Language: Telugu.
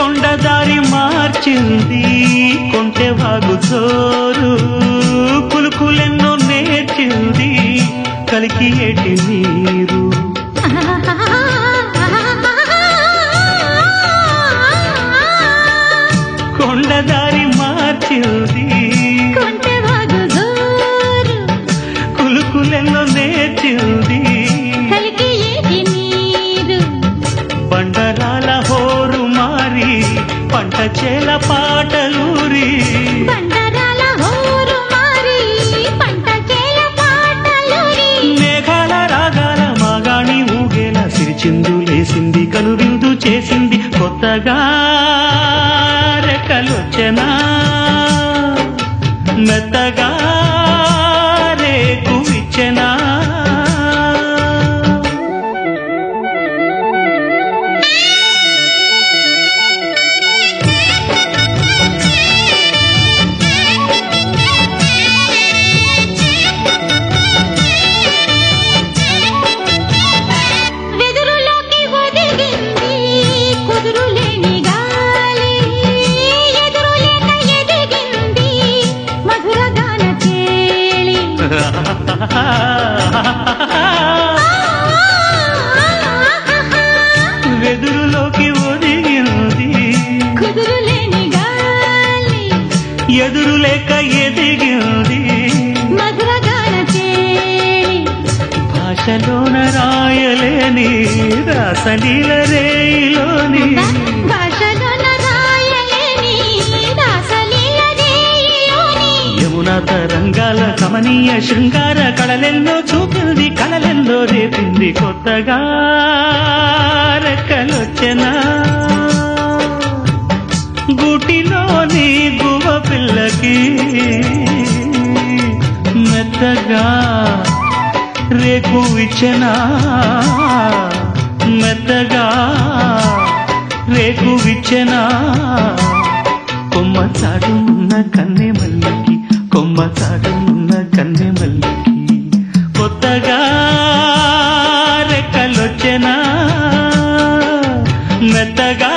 కొండదారి మార్చింది కొంటె వాగు చోరు కులుకులెన్నో నేర్చింది కలికి ఏటి నీరు కొండదారి మార్చింది కొంటె వాగు చోరు కులుకులెన్నో నేర్చింది కలికి ఏటి నీరు బండరాల హోరు మారి పంట చేల పాటలూరి బండరాల హోరు మారి పంట చేల పాటలూరి మేఘాల రాగాల మాగాణి ఊగేలా సిరిచిందు లేసింది కనువిందు చేసింది కొత్తగా రెక్కలొచ్చెనా మెత్తగా రేకు ఇచ్చెనా వెదురులోకి ఒదిగింది కుదురులేని గాలి ఎదురులేక ఎదిగింది మధుర గాన కేళి వెదురులోకి ఒదిగింది కుదురులేని గాలి ఎదురులేక ఎదిగింది మధుర గాన కేళి భాషలోన రాయలేని రాసలీల రేయిలోని భాషలోన రాయలేని రాసలీల రేయిలోని యమునా తరంగాల కమనీయ శృంగార కళలెన్నో చూపింది కళలెన్నో రేపింది కొత్తగా రెక్కలొచ్చెనా గూటిలోని గువ్వ పిల్లకి మెత్తగా రేకు ఇచ్చెనా మెత్తగా రేకు ఇచ్చెనా కొమ్మ చాటున్న కన్నె మల్లికి కొమ్మ చాటున్న కన్నె మల్లికి కొత్తగా రెక్కలొచ్చెనా మెత్తగా